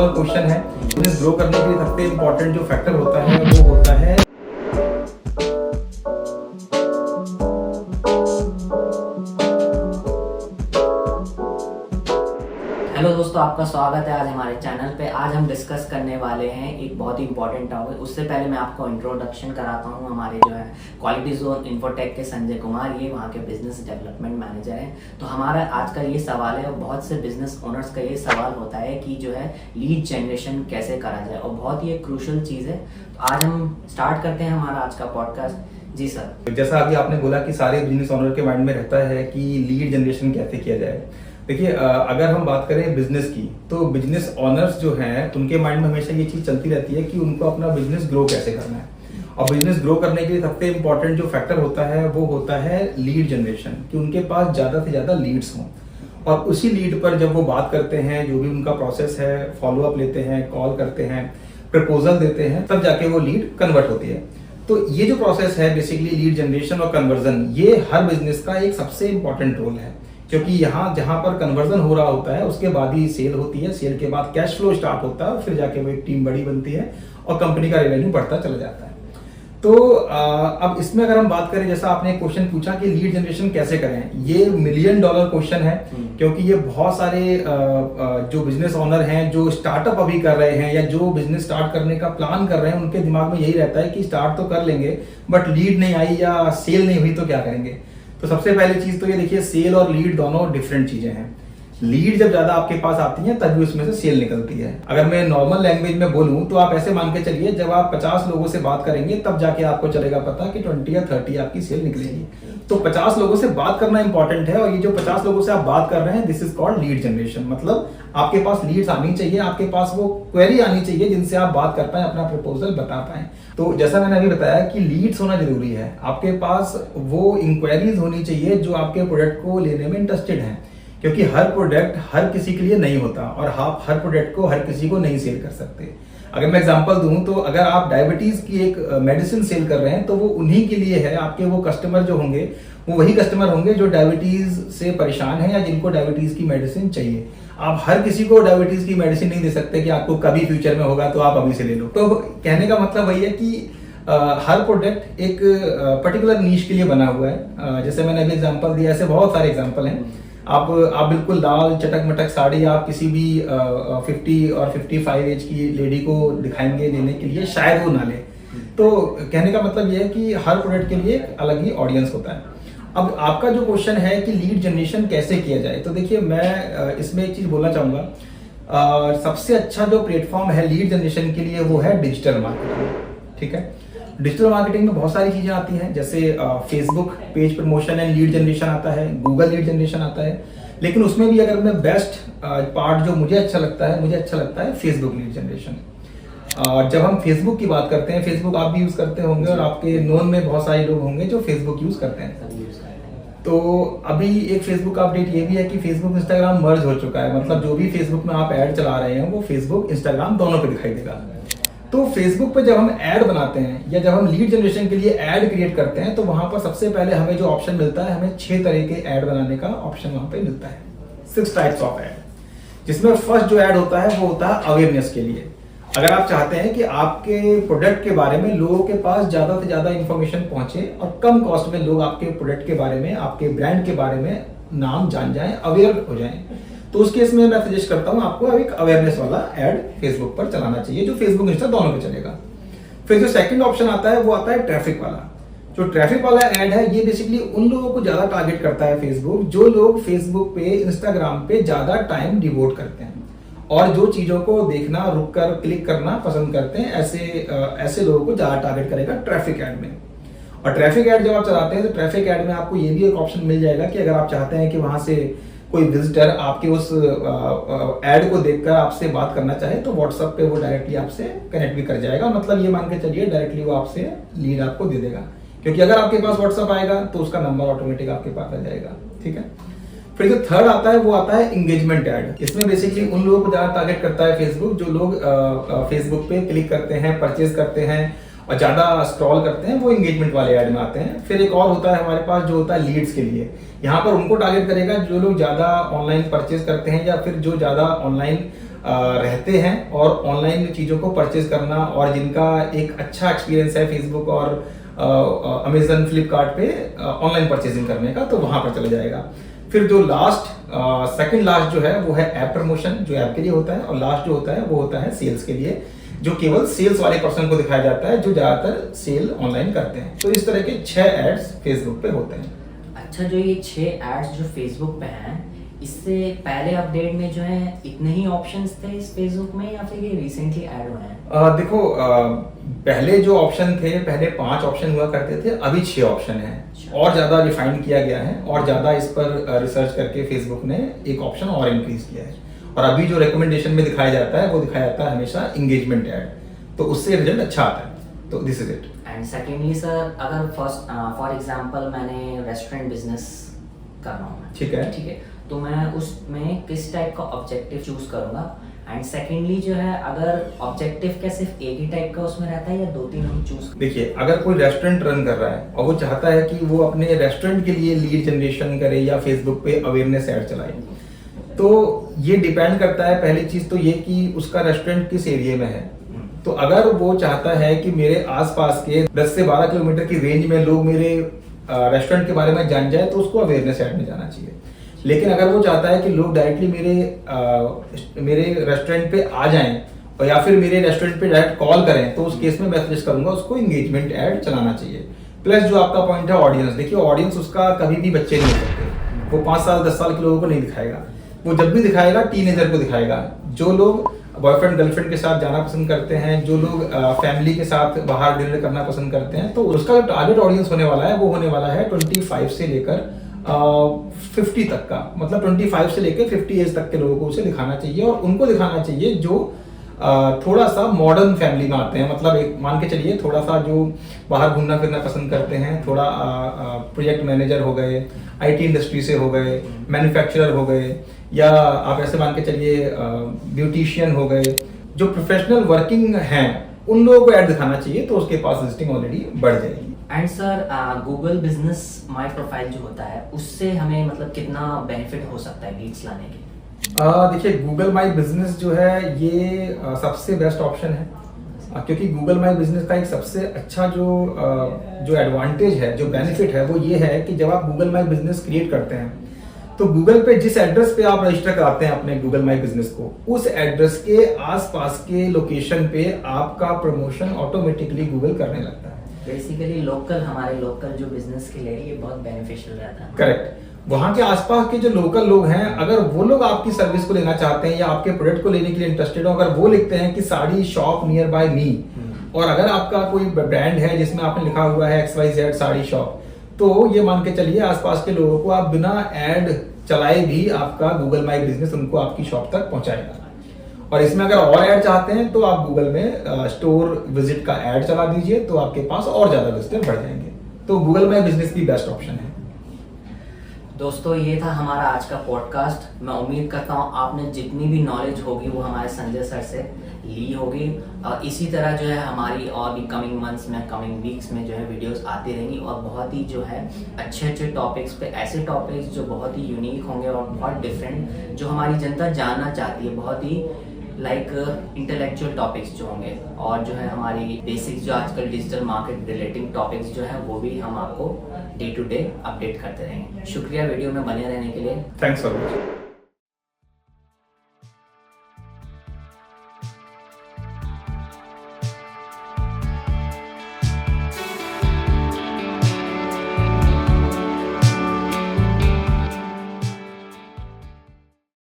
Dollar question है। Business grow करने के लिए सबसे इंपॉर्टेंट जो फैक्टर होता है वो होता है हेलो दोस्तों, आपका स्वागत है आज हमारे चैनल पे। आज हम डिस्कस करने वाले हैं एक बहुत ही इंपॉर्टेंट टॉपिक। उससे पहले मैं आपको इंट्रोडक्शन कराता हूँ। हमारे जो है क्वालिटी जोन इन्फोटेक के संजय कुमार, ये वहाँ के बिजनेस डेवलपमेंट मैनेजर हैं। तो हमारा आज का ये सवाल है, और बहुत से बिजनेस ओनर्स का ये सवाल होता है कि जो है लीड जनरेशन कैसे करा जाए, और बहुत ही एक क्रूशल चीज़ है। तो आज हम स्टार्ट करते हैं हमारा आज का पॉडकास्ट। जी सर। जैसा अभी आपने बोला कि सारे बिजनेस ओनर के माइंड में रहता है कि लीड जनरेशन कैसे किया जाए। देखिए, अगर हम बात करें बिजनेस की, तो बिजनेस ओनर्स जो हैं उनके माइंड में हमेशा ये चीज चलती रहती है कि उनको अपना बिजनेस ग्रो कैसे करना है। और बिजनेस ग्रो करने के लिए सबसे इंपॉर्टेंट जो फैक्टर होता है वो होता है लीड जनरेशन, कि उनके पास ज्यादा से ज्यादा लीड्स हों। और उसी लीड पर जब वो बात करते हैं, जो भी उनका प्रोसेस है, फॉलो अप लेते हैं, कॉल करते हैं, प्रपोजल देते हैं, तब जाके वो लीड कन्वर्ट होती है। तो ये जो प्रोसेस है बेसिकली लीड जनरेशन और कन्वर्जन, ये हर बिजनेस का एक सबसे इंपॉर्टेंट रोल है, क्योंकि यहाँ जहां पर कन्वर्जन हो रहा होता है उसके बाद ही सेल होती है, सेल के बाद कैश फ्लो स्टार्ट होता है, और फिर जाके वो एक टीम बड़ी बनती है और कंपनी का रेवेन्यू बढ़ता चला जाता है। तो अब इसमें अगर हम बात करें, जैसा आपने एक क्वेश्चन पूछा कि लीड जनरेशन कैसे करें, ये $1 मिलियन क्वेश्चन है, क्योंकि ये बहुत सारे जो बिजनेस ओनर हैं जो स्टार्टअप अभी कर रहे हैं या जो बिजनेस स्टार्ट करने का प्लान कर रहे हैं, उनके दिमाग में यही रहता है कि स्टार्ट तो कर लेंगे बट लीड नहीं आई या सेल नहीं हुई तो क्या करेंगे। तो सबसे पहली चीज तो ये देखिए, सेल और लीड दोनों डिफरेंट चीजें हैं। लीड जब ज्यादा आपके पास आती है तभी उसमें से सेल निकलती है। अगर मैं नॉर्मल लैंग्वेज में बोलूं तो आप ऐसे मान के चलिए, जब आप 50 लोगों से बात करेंगे तब जाके आपको चलेगा पता कि 20 या 30 आपकी सेल निकलेगी। तो 50 लोगों से बात करना इंपॉर्टेंट है, और ये जो 50 लोगों से आप बात कर रहे हैं, this is called lead generation. मतलब आपके पास लीड्स आनी चाहिए, आपके पास वो क्वेरी आनी चाहिए जिनसे आप बात कर पाए, अपना प्रपोजल बता पाए। तो जैसा मैंने अभी बताया कि लीड्स होना जरूरी है, आपके पास वो इंक्वायरीज होनी चाहिए जो आपके प्रोडक्ट को लेने में इंटरेस्टेड हैं, क्योंकि हर प्रोडक्ट हर किसी के लिए नहीं होता, और आप हर प्रोडक्ट को हर किसी को नहीं सेल कर सकते। अगर मैं एग्जांपल दूं तो अगर आप डायबिटीज की एक मेडिसिन सेल कर रहे हैं तो वो उन्हीं के लिए है। आपके वो कस्टमर जो होंगे वो वही कस्टमर होंगे जो डायबिटीज से परेशान है या जिनको डायबिटीज की मेडिसिन चाहिए। आप हर किसी को डायबिटीज की मेडिसिन नहीं दे सकते कि आपको कभी फ्यूचर में होगा तो आप अभी से ले लो। तो कहने का मतलब वही है कि हर प्रोडक्ट एक पर्टिकुलर नीश के लिए बना हुआ है। जैसे मैंने अभी एग्जांपल दिया, ऐसे बहुत सारे एग्जांपल हैं। आप बिल्कुल लाल चटक मटक साड़ी आप किसी भी 50 और 55 एज की लेडी को दिखाएंगे लेने के लिए, शायद वो ना ले। तो कहने का मतलब ये है कि हर प्रोडक्ट के लिए एक अलग ही ऑडियंस होता है। अब आपका जो क्वेश्चन है कि लीड जनरेशन कैसे किया जाए, तो देखिए मैं इसमें एक चीज बोलना चाहूंगा। सबसे अच्छा जो प्लेटफॉर्म है लीड जनरेशन के लिए वो है डिजिटल मार्केटिंग। ठीक है, डिजिटल मार्केटिंग में बहुत सारी चीजें आती हैं, जैसे Facebook page promotion and lead generation आता है, गूगल लीड जनरेशन आता है। लेकिन उसमें भी अगर मैं बेस्ट पार्ट जो मुझे अच्छा लगता है फेसबुक लीड जनरेशन। जब हम फेसबुक की बात करते हैं, फेसबुक आप भी यूज करते होंगे और आपके नोन में बहुत सारे लोग होंगे जो फेसबुक यूज करते हैं। तो अभी एक फेसबुक का अपडेट ये भी है कि फेसबुक इंस्टाग्राम मर्ज हो चुका है। मतलब जो भी फेसबुक में आप ऐड चला रहे हैं वो फेसबुक इंस्टाग्राम दोनों पे दिखाई देगा। तो फेसबुक पे जब हम ऐड बनाते हैं या जब हम लीड जनरेशन के लिए ऐड क्रिएट करते हैं, तो वहां पर सबसे पहले हमें जो ऑप्शन मिलता है, हमें 6 तरह के ऐड बनाने का ऑप्शन वहां पे मिलता है। 6 टाइप्स ऑफ ऐड, जिसमें फर्स्ट जो ऐड होता है वो होता है अवेयरनेस के लिए। अगर आप चाहते हैं कि आपके प्रोडक्ट के बारे में लोगों के पास ज्यादा से ज्यादा इंफॉर्मेशन पहुंचे और कम कॉस्ट में लोग आपके प्रोडक्ट के बारे में, आपके ब्रांड के बारे में नाम जान जाएं, अवेयर हो जाएं, तो उस केस में मैं सजेस्ट करता हूं आपको एक अवेयरनेस वाला ऐड फेसबुक पर चलाना चाहिए, जो फेसबुक इंस्टा दोनों पे चलेगा। फिर जो सेकंड ऑप्शन आता है वो आता है ट्रैफिक वाला। जो ट्रैफिक वाला ऐड है ये बेसिकली उन लोगों को ज्यादा टारगेट करता है फेसबुक, जो लोग फेसबुक पे, इंस्टाग्राम पे ज्यादा टाइम डिवोट करते हैं और जो चीजों को देखना, रुक कर क्लिक करना पसंद करते हैं, ऐसे लोगों को ज्यादा टारगेट करेगा ट्रैफिक ऐड में। और ट्रैफिक ऐड जब आप चलाते हैं तो ट्रैफिक ऐड में आपको ये भी एक ऑप्शन मिल जाएगा कि अगर आप चाहते हैं कि वहां से कोई विजिटर आपके उस ऐड को देखकर आपसे बात करना चाहे तो व्हाट्सएप पे वो डायरेक्टली आपसे कनेक्ट भी कर जाएगा। मतलब ये मान के चलिए डायरेक्टली वो आपसे लीड आपको दे देगा, क्योंकि अगर आपके पास व्हाट्सएप आएगा तो उसका नंबर ऑटोमेटिक आपके पास आ जाएगा। ठीक है, फिर जो थर्ड आता है वो आता है एंगेजमेंट ऐड। इसमें बेसिकली उन लोगों को ज्यादा टारगेट करता है फेसबुक जो लोग फेसबुक पे क्लिक करते हैं, परचेज करते हैं और ज्यादा स्क्रॉल करते हैं, वो एंगेजमेंट वाले ऐड में आते हैं। फिर एक और होता है हमारे पास जो होता है लीड्स के लिए। यहाँ पर उनको टारगेट करेगा जो लोग ज्यादा ऑनलाइन परचेज करते हैं या फिर जो ज्यादा ऑनलाइन रहते हैं और ऑनलाइन चीज़ों को परचेज करना, और जिनका एक अच्छा एक्सपीरियंस है फेसबुक और अमेजन फ्लिपकार्ट पे ऑनलाइन परचेजिंग करने का, तो वहाँ पर चला जाएगा। फिर जो सेकंड लास्ट जो है वो है ऐप प्रमोशन, जो ऐप के लिए होता है, और लास्ट जो होता है वो होता है सेल्स के लिए, जो केवल सेल्स वाले पर्सन को दिखाया जाता है जो ज़्यादातर सेल ऑनलाइन करते हैं। तो इस तरह के 6 एड्स फेसबुक पे होते हैं। अच्छा, जो ये 6 एड्स जो फेसबुक पे हैं, इससे पहले अपडेट में जो है इतने ही ऑप्शंस थे इस फेसबुक में, या फिर ये रिसेंटली ऐड हुए हैं? देखो, पहले जो ऑप्शन थे, पहले 5 ऑप्शन हुआ करते थे, अभी 6 ऑप्शन हैं। और ज़्यादा रिफाइन किया गया है और ज़्यादा इस पर रिसर्च करके फेसबुक ने एक ऑप्शन और इंक्रीज किया है। और अभी जो रिकमेंडेशन में दिखाया जाता है वो दिखाया जाता है हमेशा एंगेजमेंट ऐड, तो उससे रिजल्ट अच्छा आता है। तो this is it. And secondly sir, अगर फर्स्ट फॉर एग्जांपल मैंने रेस्टोरेंट बिजनेस कर रहा हूँ, ठीक है, तो मैं उसमें किस टाइप का ऑब्जेक्टिव चूज करूंगा? एंड सेकेंडली जो है, अगर ऑब्जेक्टिव क्या सिर्फ एक ही टाइप का उसमें रहता है या 2-3 हम चूज? देखिए, अगर कोई रेस्टोरेंट रन कर रहा है और वो चाहता है कि वो अपने रेस्टोरेंट के लिए लीड जनरेशन करे या फेसबुक पे अवेयरनेस ऐड चलाए, तो ये डिपेंड करता है। पहली चीज तो ये कि उसका रेस्टोरेंट किस एरिया में है। तो अगर वो चाहता है कि मेरे आसपास के 10 से 12 किलोमीटर की रेंज में लोग मेरे रेस्टोरेंट के बारे में जान जाए, तो उसको अवेयरनेस ऐड में जाना चाहिए। लेकिन अगर वो चाहता है कि लोग डायरेक्टली मेरे रेस्टोरेंट पे आ जाएं और या फिर मेरे रेस्टोरेंट पे डायरेक्ट कॉल करें, तो उस केस में मैं सजेस्ट करूंगा उसको एंगेजमेंट ऐड चलाना चाहिए। प्लस जो आपका पॉइंट है ऑडियंस, देखिए ऑडियंस उसका कभी भी बच्चे नहीं हो सकते। वो 5 साल 10 साल के लोगों को नहीं दिखाएगा, वो जब भी दिखाएगा टीनेजर को दिखाएगा। जो लोग बॉयफ्रेंड गर्लफ्रेंड के साथ जाना पसंद करते हैं, जो लोग फैमिली के साथ बाहर डिनर करना पसंद करते हैं, तो उसका जो टारगेट ऑडियंस होने वाला है वो होने वाला है 25 से लेकर 50 तक का। मतलब 25 से लेकर 50 एज तक के लोगों को उसे दिखाना चाहिए, और उनको दिखाना चाहिए जो थोड़ा सा मॉडर्न फैमिली में आते हैं। मतलब एक मान के चलिए, थोड़ा सा जो बाहर घूमना फिरना पसंद करते हैं, थोड़ा प्रोजेक्ट मैनेजर हो गए, IT इंडस्ट्री से हो गए, मैन्युफैक्चरर हो गए, या आप ऐसे मान के चलिए ब्यूटिशियन हो गए, जो प्रोफेशनल वर्किंग हैं, उन लोगों को ऐड दिखाना चाहिए, तो उसके पास विजिटिंग ऑलरेडी बढ़ जाएगी। And sir, Google business my profile जो होता है, उससे हमें मतलब कितना बेनिफिट हो सकता है लीड्स लाने के? देखिए, गूगल माई बिजनेस जो है ये सबसे बेस्ट ऑप्शन है, क्योंकि गूगल माई बिजनेस का एक सबसे अच्छा जो एडवांटेज है, जो बेनिफिट है, वो ये है कि जब आप गूगल माई बिजनेस क्रिएट करते हैं, तो गूगल पे जिस एड्रेस पे आप रजिस्टर कराते हैं अपने गूगल माई बिजनेस को, उस एड्रेस के आसपास के लोकेशन पे आपका प्रमोशन ऑटोमेटिकली गूगल करने लगता है। बेसिकली हमारे लोकल जो बिजनेस के लिए ये बहुत बेनिफिशियल रहता है। करेक्ट। वहां के आसपास के जो लोकल लोग हैं, अगर वो लोग आपकी सर्विस को लेना चाहते हैं या आपके प्रोडक्ट को लेने के लिए इंटरेस्टेड हो, अगर वो लिखते हैं कि साड़ी शॉप नियर बाय मी, और अगर आपका कोई ब्रांड है जिसमें आपने लिखा हुआ है XYZ साड़ी शॉप, तो ये मान के चलिए आसपास के लोगों को आप बिना ऐड चलाए भी आपका गूगल माई बिजनेस उनको आपकी शॉप तक पहुंचाएगा। और इसमें अगर और ऐड चाहते हैं तो आप गूगल में स्टोर विजिट का ऐड चला दीजिए, तो आपके पास और ज्यादा विजिटर बढ़ जाएंगे। तो गूगल माई बिजनेस भी बेस्ट ऑप्शन है। दोस्तों, ये था हमारा आज का पॉडकास्ट। मैं उम्मीद करता हूँ आपने जितनी भी नॉलेज होगी वो हमारे संजय सर से ली होगी, और इसी तरह जो है हमारी और भी कमिंग मंथ्स में, कमिंग वीक्स में जो है वीडियोस आती रहेंगी, और बहुत ही जो है अच्छे टॉपिक्स पे, ऐसे टॉपिक्स जो बहुत ही यूनिक होंगे और बहुत डिफरेंट, जो हमारी जनता जानना चाहती है, बहुत ही इंटेलेक्चुअल टॉपिक्स जो होंगे, और जो है हमारी बेसिक्स जो आजकल डिजिटल मार्केट रिलेटिंग टॉपिक्स जो है वो भी हम आपको डे टू डे अपडेट करते रहेंगे। शुक्रिया वीडियो में बने रहने के लिए। Thanks for watching.